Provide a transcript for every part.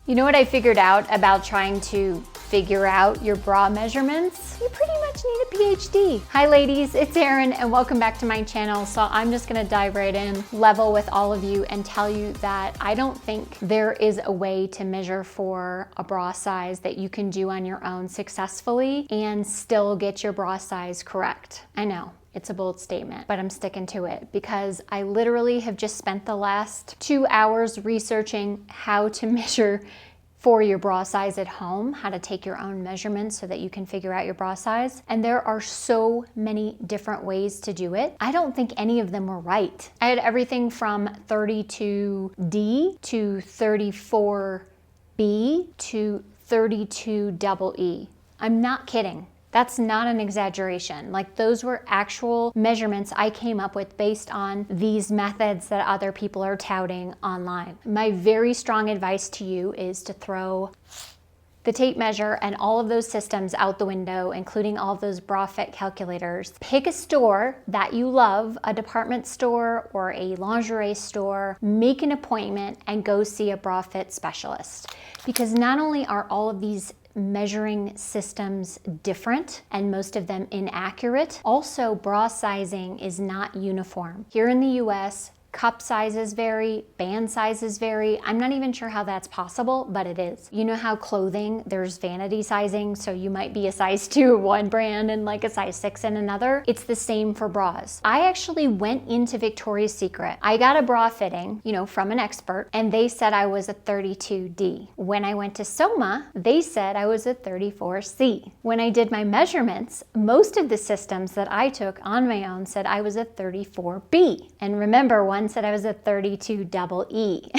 You know what I figured out about trying to figure out your bra measurements? You pretty much need a PhD. Hi ladies, it's Erin and welcome back to my channel. So I'm just gonna dive right in, level with all of you and tell you that I don't think there is a way to measure for a bra size that you can do on your own successfully and still get your bra size correct. I know. It's a bold statement, but I'm sticking to it because I literally have just spent the last 2 hours researching how to measure for your bra size at home, how to take your own measurements so that you can figure out your bra size. And there are so many different ways to do it. I don't think any of them were right. I had everything from 32D to 34B to 32EE. I'm not kidding. That's not an exaggeration. Like, those were actual measurements I came up with based on these methods that other people are touting online. My very strong advice to you is to throw the tape measure and all of those systems out the window, including all of those bra fit calculators. Pick a store that you love, a department store or a lingerie store, make an appointment and go see a bra fit specialist. Because not only are all of these measuring systems different and most of them inaccurate, also bra sizing is not uniform. Here in the US, cup sizes vary, band sizes vary. I'm not even sure how that's possible, but it is. You know how clothing, there's vanity sizing, so you might be a size 2 in one brand and like a size 6 in another. It's the same for bras. I actually went into Victoria's Secret. I got a bra fitting, from an expert, and they said I was a 32D. When I went to Soma, they said I was a 34C. When I did my measurements, most of the systems that I took on my own said I was a 34B. And remember, one said I was a 32EE.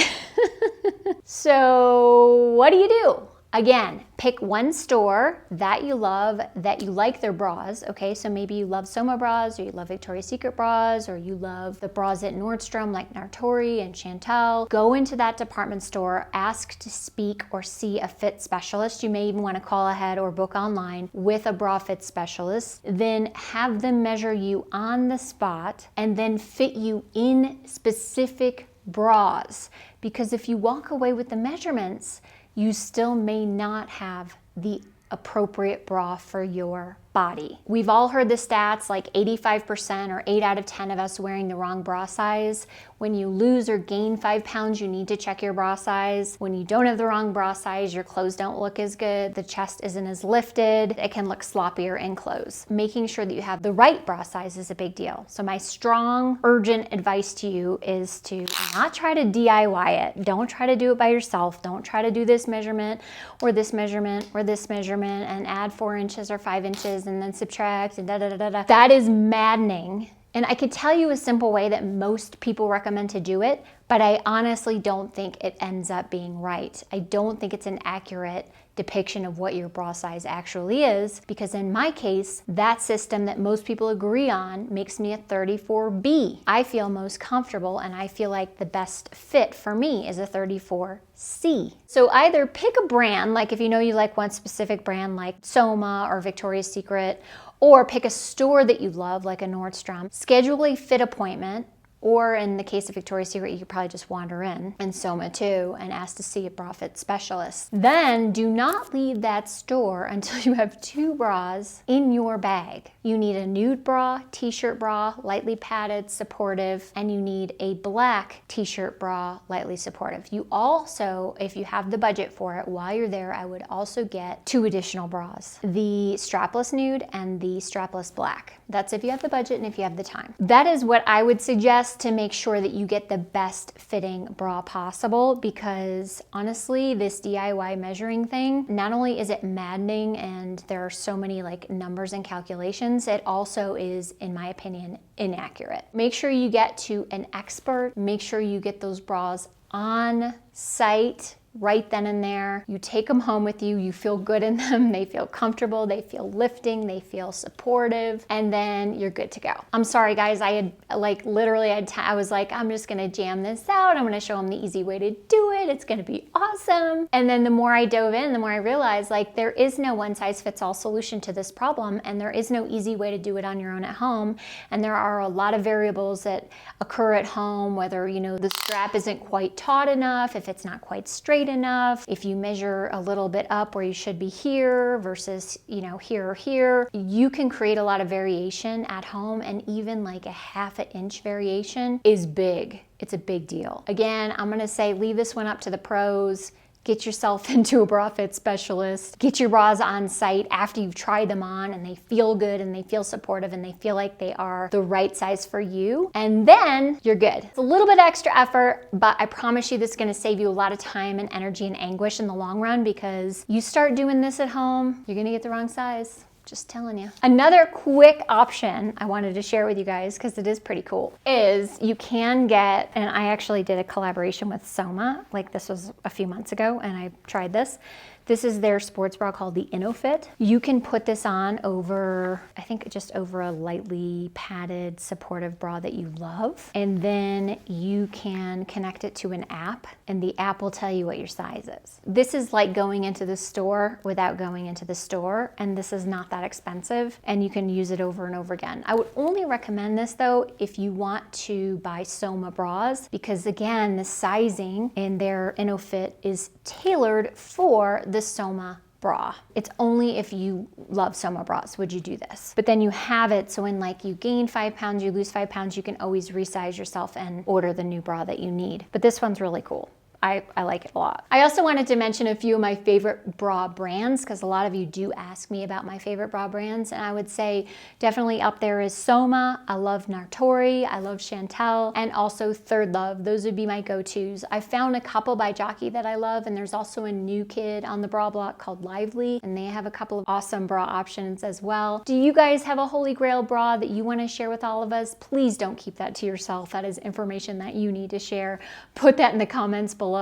So what do? Again, pick one store that you love, that you like their bras, okay? So maybe you love Soma bras, or you love Victoria's Secret bras, or you love the bras at Nordstrom like Nartori and Chantel. Go into that department store, ask to speak or see a fit specialist. You may even want to call ahead or book online with a bra fit specialist. Then have them measure you on the spot and then fit you in specific bras. Because if you walk away with the measurements, you still may not have the appropriate bra for your body. We've all heard the stats, like 85% or 8 out of 10 of us wearing the wrong bra size. When you lose or gain 5 pounds, you need to check your bra size. When you don't have the wrong bra size, your clothes don't look as good, the chest isn't as lifted, it can look sloppier in clothes. Making sure that you have the right bra size is a big deal. So my strong, urgent advice to you is to not try to DIY it. Don't try to do it by yourself. Don't try to do this measurement or this measurement or this measurement and add 4 inches or 5 inches and then subtract and da-da-da-da-da. That is maddening. And I could tell you a simple way that most people recommend to do it, but I honestly don't think it ends up being right. I don't think it's an accurate depiction of what your bra size actually is, because in my case, that system that most people agree on makes me a 34B. I feel most comfortable and I feel like the best fit for me is a 34C. So either pick a brand, like if you know you like one specific brand like Soma or Victoria's Secret, or pick a store that you love like a Nordstrom, schedule a fit appointment. Or in the case of Victoria's Secret, you could probably just wander in, and Soma too, and ask to see a bra fit specialist. Then do not leave that store until you have 2 bras in your bag. You need a nude bra, t-shirt bra, lightly padded, supportive, and you need a black t-shirt bra, lightly supportive. You also, if you have the budget for it, while you're there, I would also get 2 additional bras, the strapless nude and the strapless black. That's if you have the budget and if you have the time. That is what I would suggest to make sure that you get the best fitting bra possible, because honestly, this DIY measuring thing, not only is it maddening and there are so many like numbers and calculations, it also is, in my opinion, inaccurate. Make sure you get to an expert. Make sure you get those bras on site right then and there. You take them home with you, you feel good in them, they feel comfortable, they feel lifting, they feel supportive, and then you're good to go. I'm sorry guys, I had like literally I was like, I'm just gonna jam this out, I'm gonna show them the easy way to do it, it's gonna be awesome. And then the more I dove in, the more I realized like there is no one size fits all solution to this problem, and there is no easy way to do it on your own at home. And there are a lot of variables that occur at home, whether, you know, the strap isn't quite taut enough, if it's not quite straight tight enough, if you measure a little bit up where you should be here versus, you know, here or here, you can create a lot of variation at home, and even like a ½ inch variation is big. It's a big deal. Again, I'm gonna say leave this one up to the pros. Get yourself into a bra fit specialist. Get your bras on site after you've tried them on and they feel good and they feel supportive and they feel like they are the right size for you. And then you're good. It's a little bit extra effort, but I promise you this is gonna save you a lot of time and energy and anguish in the long run, because you start doing this at home, you're gonna get the wrong size. Just telling you. Another quick option I wanted to share with you guys, because it is pretty cool, is you can get, and I actually did a collaboration with Soma, like this was a few months ago, and I tried this. This is their sports bra called the InnoFit. You can put this on over, I think just over a lightly padded supportive bra that you love. And then you can connect it to an app, and the app will tell you what your size is. This is like going into the store without going into the store, and this is not that expensive, and you can use it over and over again. I would only recommend this though if you want to buy Soma bras, because again, the sizing in their InnoFit is tailored for the Soma bra. It's only if you love Soma bras would you do this. But then you have it so when like you gain 5 pounds, you lose 5 pounds, you can always resize yourself and order the new bra that you need. But this one's really cool. I like it a lot. I also wanted to mention a few of my favorite bra brands, because a lot of you do ask me about my favorite bra brands, and I would say definitely up there is Soma. I love Nartori, I love Chantel, and also Third Love. Those would be my go-tos. I found a couple by Jockey that I love, and there's also a new kid on the bra block called Lively, and they have a couple of awesome bra options as well. Do you guys have a holy grail bra that you want to share with all of us? Please don't keep that to yourself. That is information that you need to share. Put that in the comments below.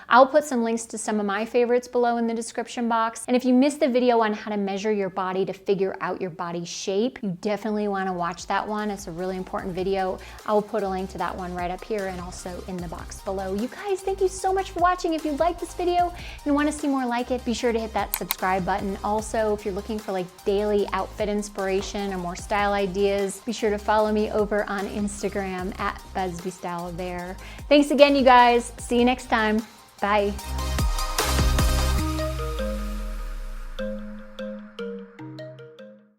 I'll put some links to some of my favorites below in the description box. And if you missed the video on how to measure your body to figure out your body shape, you definitely want to watch that one. It's a really important video. I will put a link to that one right up here and also in the box below. You guys, thank you so much for watching. If you like this video and want to see more like it, be sure to hit that subscribe button. Also, if you're looking for like daily outfit inspiration or more style ideas, be sure to follow me over on Instagram at Busbee Style there. Thanks again, you guys. See you next time. Bye.